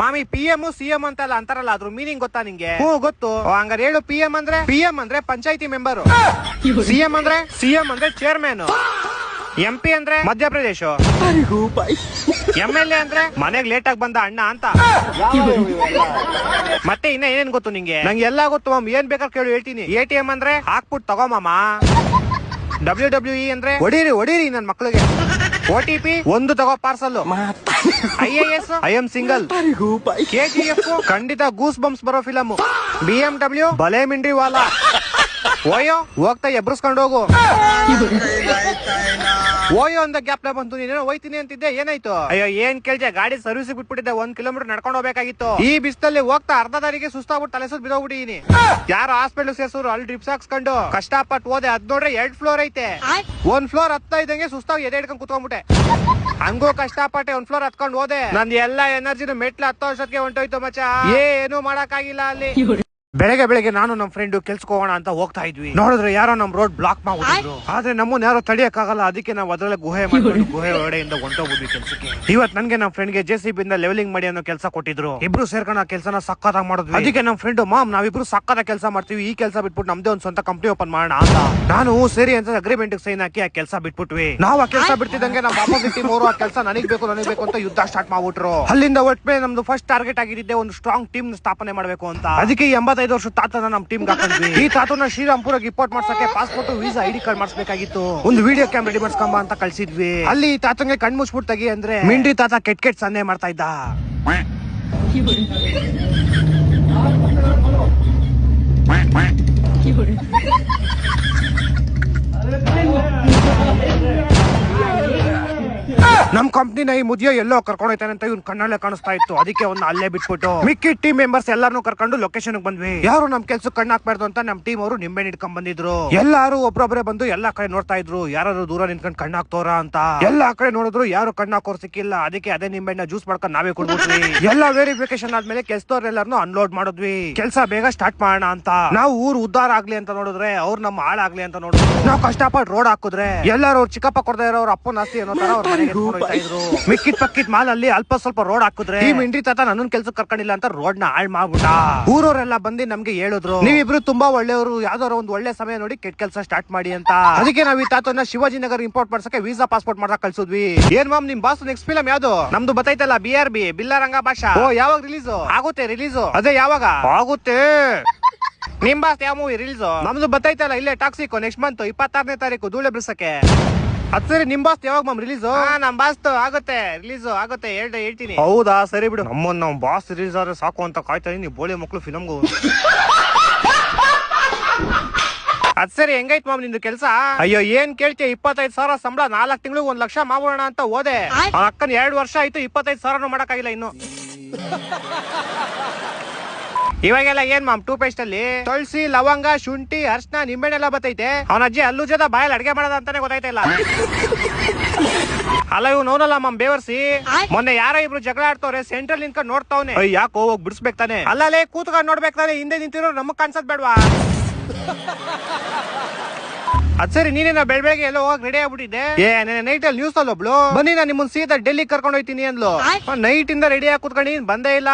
ಮಾಮಿ PM CM ಅಂತಲ್ಲ ಅಂತಾರಲ್ಲ ಅದ್ರ ಮೀನಿಂಗ್ ಗೊತ್ತಾ ನಿಂಗೆ? ಹ್ಞೂ ಗೊತ್ತು. ಹಂಗಾರೆ ಹೇಳು PM ಅಂದ್ರೆ ಪಂಚಾಯತಿ ಮೆಂಬರ್, CM ಅಂದ್ರೆ ಚೇರ್ಮನ್, MP ಅಂದ್ರೆ ಮಧ್ಯಪ್ರದೇಶ, MLA ಅಂದ್ರೆ ಮನೆಗ್ ಲೇಟ್ ಆಗಿ ಬಂದ ಅಣ್ಣ ಅಂತ. ಮತ್ತೆ ಇನ್ನ ಏನೇನ್ ಗೊತ್ತು ನಿಂಗೆ? ನಂಗೆ ಎಲ್ಲಾ ಗೊತ್ತು ಮಾಮ್, ಏನ್ ಬೇಕಾದ್ರೆ ಕೇಳು ಹೇಳ್ತೀನಿ. ATM ಅಂದ್ರೆ ಹಾಕ್ಬಿಟ್ಟು ತಗೋ ಮಾಮ. WWE ಅಂದ್ರೆ ಹೊಡೀರಿ ನನ್ ಮಕ್ಳಿಗೆ. OTP ಒಂದು ತಗೋ parcel. IAS I am single. KGF ಖಂಡಿತ ಗೂಸ್ ಬಂಪ್ಸ್ ಬರೋ ಫಿಲಮ್. BMW ಬಲೆ ಮಿಂಡ್ರಿ ವಾಲಾ. ಓಯೋ ಹೋಗ್ತಾ ಎಬ್ರಸ್ಕೊಂಡು ಹೋಗು. ಓಯೋ ಅಂದ ಗ್ಯಾಪ್ ಬಂತು, ನೀನೇನೋ ಹೋಯ್ತೀನಿ ಅಂತಿದ್ದೆ, ಏನಾಯ್ತು? ಅಯ್ಯೋ ಏನ್ ಕೇಳ್ದೆ, ಗಾಡಿ ಸರ್ವಿಸ್ ಬಿಟ್ಬಿಟ್ಟಿದ್ದೆ, 1 ಕಿಲೋಮೀಟರ್ ನಡ್ಕೊಂಡು ಹೋಗ್ಬೇಕಾಗಿತ್ತು. ಈ ಬಿಸ್ತಲ್ಲಿ ಹೋಗ್ತಾ ಅರ್ಧ ದಾರಿಗೆ ಸುಸ್ತಾಗ್ಬಿಟ್ಟು ತಲೆ ಸುತ್ತ ಬಿದ್ದೋಗ್ಬಿಟ್ಟಿದೀನಿ. ಯಾರು ಹಾಸ್ಪಿಟಲ್ ಸೇರ್ಸೋರು, ಅಲ್ಲಿ ಡ್ರಿಪ್ಸ್ ಹಾಕ್ಸ್ಕೊಂಡು ಕಷ್ಟಪಟ್ಟು ಹೋದೆ. ಅದ್ ನೋಡ್ರೆ 2 ಫ್ಲೋರ್ ಐತೆ. 1 ಫ್ಲೋರ್ ಹತ್ತಾ ಇದ್ದಂಗೆ ಸುಸ್ತಾಗಿ ಎದೆ ಹಿಡ್ಕೊಂಡು ಕುತ್ಕೊಂಡ್ಬಿಟ್ಟೆ. ಹಂಗೂ ಕಷ್ಟಪಟ್ಟೆ 1 ಫ್ಲೋರ್ ಹತ್ಕೊಂಡು ಹೋದೆ. ನಂದು ಎಲ್ಲಾ ಎನರ್ಜಿನ ಮೆಟ್ಲು 10 ವರ್ಷಕ್ಕೆ ಹೊಂಟೋಯ್ತು ಮಚ್ಚ. ಏನು ಮಾಡಕ್ ಆಗಿಲ್ಲ ಅಲ್ಲಿ. ಬೆಳಗ್ಗೆ ನಾನು ನಮ್ ಫ್ರೆಂಡ್ ಕೆಲ್ಸಕ್ಕೆ ಹೋಗೋಣ ಅಂತ ಹೋಗ್ತಾ ಇದ್ವಿ. ನೋಡಿದ್ರೆ ಯಾರೋ ನಮ್ ರೋಡ್ ಬ್ಲಾಕ್ ಮಾಡ್ಬಿಟ್ಟಿದ್ರು. ಆದ್ರೆ ನಮ್ಮನ್ನ ಯಾರೋ ತಡಿಯಕ್ಕಾಗಲ್ಲ, ಅದಕ್ಕೆ ನಾವು ಅದ್ರಲ್ಲೇ ಗುಹೆ ಮಾಡ್ಕೊಂಡು ಗುಹೆ ಒಳಗಡೆಯಿಂದ ಹೊಂಟೋಗ್ಬಿದ್ವಿ ಕೆಲ್ಸಕ್ಕೆ. ಇವತ್ ನನ್ಗೆ ನಮ್ ಫ್ರೆಂಡ್ ಗೆ JCB ಇಂದ ಲೆವೆಲಿಂಗ್ ಮಾಡಿ ಅನ್ನೋ ಕೆಲಸ ಕೊಟ್ಟಿದ್ರು. ಇಬ್ರು ಸೇರ್ಕೊಂಡು ಆ ಕೆಲಸನ ಸಕ್ಕತ್ತಾಗಿ ಮಾಡಿದ್ವಿ. ಅದಕ್ಕೆ ನಮ್ ಫ್ರೆಂಡ್ ಮಾಮ್ ನಾವಿಬ್ರು ಸಕ್ಕತ್ತಾಗಿ ಕೆಲಸ ಮಾಡ್ತೀವಿ, ಈ ಕೆಲಸ ಬಿಟ್ಬಿಟ್ಟು ನಮ್ದೇ ಒಂದ್ ಸ್ವಂತ ಕಂಪ್ನಿ ಓಪನ್ ಮಾಡೋಣ ಅಂತ. ನಾನು ಸರಿ ಅಂತ ಅಗ್ರಿಮೆಂಟ್ ಸೈನ್ ಹಾಕಿ ಆ ಕೆಲಸ ಬಿಟ್ಬಿಟ್ವಿ. ನಾವು ಆ ಕೆಲಸ ಬಿಡ್ತಿದಂಗೆ ನಮ್ಮ ಆಪೋಸಿಟ್ ಟೀಮ್ ಅವರು ಆ ಕೆಲಸ ನನಗ್ ಬೇಕು ಅಂತ ಯುದ್ಧ ಸ್ಟಾರ್ಟ್ ಮಾಡ್ಬಿಟ್ರು. ಅಲ್ಲಿಂದ ಒಟ್ಟೆ ನಮ್ದು ಫಸ್ಟ್ ಟಾರ್ಗೆಟ್ ಆಗಿದ್ದೆ ಒಂದು ಸ್ಟ್ರಾಂಗ್ ಟೀಮ್ ಸ್ಥಾಪನೆ ಮಾಡ್ಬೇಕು ಅಂತ. ಅದಕ್ಕೆ 85 ವರ್ಷ ತಾತನ ನಮ್ ಟೀಮ್ ಹಾಕೊಂಡ್ವಿ. ಈ ತಾತನ ಶ್ರೀರಾಮ್ಪುರಕ್ಕೆ ರಿಪೋರ್ಟ್ ಮಾಡ್ಸಕ್ಕೆ ಪಾಸ್ಪೋರ್ಟ್ ವೀಸಾ ID ಕಾರ್ಡ್ ಮಾಡಿಸ್ಬೇಕಾಗಿತ್ತು. ಒಂದು ವಿಡಿಯೋ ಕ್ಯಾಮ್ ರೆಡಿ ಮಾಡ್ಸ್ಕೊಂಬ ಅಂತ ಕಳ್ಸಿದ್ವಿ. ಅಲ್ಲಿ ತಾತಂಗೆ ಕಣ್ ಮುಚ್ಬಿಟ್ಟು ತೆಗಿ ಅಂದ್ರೆ ಮಿಂಡ್ರಿ ತಾತ ಕೆಟ್ಟ ಸನ್ನೆ ಮಾಡ್ತಾ ಇದ್ದ. ನಮ್ ಕಂಪ್ನಿನ ಈ ಮುದಿಯ ಎಲ್ಲೋ ಕರ್ಕೊಂಡೋಯ್ತಾನೆ ಅಂತ ಇವ್ನು ಕಣ್ಣಲ್ಲೇ ಕಾಣಿಸ್ತಾ ಇತ್ತು. ಅದಕ್ಕೆ ಅವ್ನ ಅಲ್ಲೇ ಬಿಟ್ಬಿಟ್ಟು ಮಿಕ್ಕಿ ಟೀಮ್ ಮೆಂಬರ್ಸ್ ಎಲ್ಲಾರನು ಕರ್ಕೊಂಡು ಲೊಕೇಶನ್ ಬಂದ್ವಿ. ಯಾರು ನಮ್ ಕೆಲ್ಸಕ್ಕೆ ಕಣ್ಣು ಹಾಕ್ಬಾರ್ದು ಅಂತ ನಮ್ ಟೀಮ್ ಅವರು ನಿಂಬೆ ಇಟ್ಕೊಂಡ್ ಬಂದಿದ್ರು. ಎಲ್ಲಾರು ಒಬ್ರೊಬ್ರೆ ಬಂದು ಎಲ್ಲಾ ಕಡೆ ನೋಡ್ತಾ ಇದ್ರು, ಯಾರು ದೂರ ನಿಂತ್ಕೊಂಡು ಕಣ್ಣು ಹಾಕ್ತೋರ ಅಂತ. ಎಲ್ಲಾ ಕಡೆ ನೋಡಿದ್ರು, ಯಾರು ಕಣ್ಣು ಹಾಕೋರ್ ಸಿಕ್ಕಿಲ್ಲ. ಅದಕ್ಕೆ ಅದೇ ನಿಂಬೆಣ್ಣ ಜ್ಯೂಸ್ ಮಾಡ್ಕೊಂಡು ನಾವೇ ಕೊಡ್ಬಿಟ್ವಿ. ಎಲ್ಲಾ ವೆರಿಫಿಕೇಶನ್ ಆದ್ಮೇಲೆ ಕೆಲ್ಸದವ್ರೆಲ್ಲಾರನು ಅನ್ಲೋಡ್ ಮಾಡಿದ್ವಿ. ಕೆಲ್ಸ ಬೇಗ ಸ್ಟಾರ್ಟ್ ಮಾಡೋಣ ಅಂತ. ನಾವು ಊರು ಉದ್ದಾರ ಆಗ್ಲಿ ಅಂತ ನೋಡಿದ್ರೆ, ಅವ್ರು ನಮ್ಮ ಹಾಳಾಗ್ಲಿ ಅಂತ ನೋಡಿದ್ರು. ನಾವು ಕಷ್ಟಪಟ್ಟು ರೋಡ್ ಹಾಕಿದ್ರೆ ಎಲ್ಲಾರು ಅವ್ರ ಚಿಕ್ಕಪ್ಪ ಕೊಡದೇ ಇರೋ ಅವ್ರ ಅಪ್ಪನ ಆಸ್ತಿ ಅನ್ನೋ ತರ ಅವ್ರ ಮನೆಗೆ ಮಿಕ್ಕಿದ್ ಪಕ್ಕಿದ್ ಮಾಲ್ ಅಲ್ಲಿ ಅಲ್ಪ ಸ್ವಲ್ಪ ರೋಡ್ ಹಾಕಿದ್ರೆ ಈ ಮಿಂಡ್ರಿ ತಾತ ನನ್ನ ಕೆಲ್ಸಕ್ಕೆ ಕರ್ಕೊಂಡಿಲ್ಲ ಅಂತ ರೋಡ್ ನ ಹಾಳ್ ಮಾಡ್ಬಿಟ್ಟ. ಊರವರೆಲ್ಲ ಬಂದು ನಮ್ಗೆ ಹೇಳಿದ್ರು, ನೀವಿಬ್ರು ತುಂಬಾ ಒಳ್ಳೆಯವರು, ಯಾವ್ದಾರ ಒಂದು ಒಳ್ಳೆ ಸಮಯ ನೋಡಿ ಕೆಟ್ಟ ಕೆಲಸ ಸ್ಟಾರ್ಟ್ ಮಾಡಿ ಅಂತ. ಅದಕ್ಕೆ ನಾವ್ ಈ ತಾತನ ಶಿವಾಜಿನಗರ್ ಇಂಪೋರ್ಟ್ ಮಾಡ್ಸಕ್ಕೆ ವೀಸಾ ಪಾಸ್ಪೋರ್ಟ್ ಮಾಡಕ್ ಕಳ್ಸಿದ್ವಿ. ಏನ್ ಮಾಮ್ ನಿಮ್ ಬಾಸ್ ನೆಕ್ಸ್ಟ್ ಫಿಲಂ ಯಾವ್ದು? ನಮ್ದು ಬತ್ತೈತಲ್ಲ BRB ಬಿಲ್ಲಾರಂಗ ಭಾಷಾ. ಓ ಯಾವಾಗ ರಿಲೀಸ್ ಆಗುತ್ತೆ? ಅದೇ ಯಾವಾಗ ಆಗುತ್ತೆ? ನಿಮ್ ಬಾಸ್ ಯಾವ ಮೂವಿ ರಿಲೀಸ್? ನಮ್ದು ಬತ್ತೈತಲ್ಲ ಇಲ್ಲೇ ಟಾಕ್ಸಿಕ್ ನೆಕ್ಸ್ಟ್ ಮಂತ್ 26ನೇ ತಾರೀಕು ಧೂಳೆ ಬಿರ್ಸಕ್ಕೆ. ಅದ್ ಸರಿ, ನಿಮ್ ಬಾಸ್ ಯಾವಾಗ ಮಾಮ್ ರಿಲೀಸ್? ನಮ್ ಬಾಸ್ ಆಗುತ್ತೆ ರಿಲೀಸ್ ಆಗುತ್ತೆ ಹೇಳ್ತೀನಿ. ಹೌದಾ, ಸರಿ ಬಿಡು. ನಮ್ ಬಾಸ್ ರಿಲೀಸ್ ಆದ್ರೆ ಸಾಕು ಅಂತ ಕಾಯ್ತಾ ಇದೀನಿ. ಬೋಳಿ ಮಕ್ಳು ಫಿಲಮ್ಗೂ. ಅದ್ ಸರಿ, ಹೆಂಗೈತ್ ಮಾಮ್ ನಿಂದು ಕೆಲ್ಸ? ಅಯ್ಯೋ ಏನ್ ಕೇಳ್ತೀಯ, 25,000 ಸಂಬಳ, 4 ತಿಂಗಳಿಗೆ 1 ಲಕ್ಷ ಮಾಡೋಣ ಅಂತ ಹೋದೆ. ಅಕ್ಕನ 2 ವರ್ಷ ಆಯ್ತು, 25,000 ಮಾಡಕ್ಕಾಗಿಲ್ಲ ಇನ್ನು. ಇವಾಗೆಲ್ಲ ಏನ್ ಮಾಮ್ ಟೂತ್ ಪೇಸ್ಟ್ ಅಲ್ಲಿ ತುಳಸಿ, ಲವಂಗ, ಶುಂಠಿ, ಅರ್ಶನ, ನಿಂಬೆಣ್ಣೆಲ್ಲ ಬತ್ತೈತೆ. ಅವನ ಅಜ್ಜಿ ಅಲ್ಲೂ ಜೊತೆ ಬಾಯಲ್ಲಿ ಅಡ್ಗೆ ಮಾಡೋದ ಅಂತಾನೆ ಗೊತ್ತಾಯ್ತಾ ಇಲ್ಲ. ಅಲ್ಲ ಇವ್ ನೋನಲ್ಲ ಮಾಮ್ ಬೇವರ್ಸಿ. ಮೊನ್ನೆ ಯಾರೋ ಇಬ್ರು ಜಗಳ ಆಡ್ತವ್ರೆ, ಸೆಂಟ್ರಲ್ ನಿಂತ್ಕೊಂಡು ನೋಡ್ತಾವನೆ. ಯಾಕೋ ಹೋಗಿ ಬಿಡಿಸ್ಬೇಕು ತಾನೆ. ಅಲ್ಲೇ ಕೂತ್ಕೊಂಡು ನೋಡ್ಬೇಕು ತಾನೆ, ಹಿಂದೆ ನಿಂತಿರೋ ನಮಗ್ ಕಾಣಿಸದ್ ಬೇಡವಾ? ಅದ್ ಸರಿ, ನೀನೇನ ಬೆಳಗ್ಗೆ ಎಲ್ಲೋ ಹೋಗಿ ರೆಡಿ ಆಗ್ಬಿಟ್ಟಿದ್ದೆ. ನೈಟ್ ಅಲ್ಲಿ ನ್ಯೂಸ್ ಅಲ್ಲಿ ಒಬ್ಳು ಬನ್ನಿ ನಾನು ನಿಮ್ಮನ್ನ ಸೀದಾ ಡೆಲ್ಲಿ ಕರ್ಕೊಂಡು ಹೋಯ್ತೀನಿ ಅಂದ್ಲು. ನೈಟ್ ಇಂದ ರೆಡಿ ಆಗಿ ಕೂತ್ಕೊಂಡು ಬಂದೇ ಇಲ್ಲ.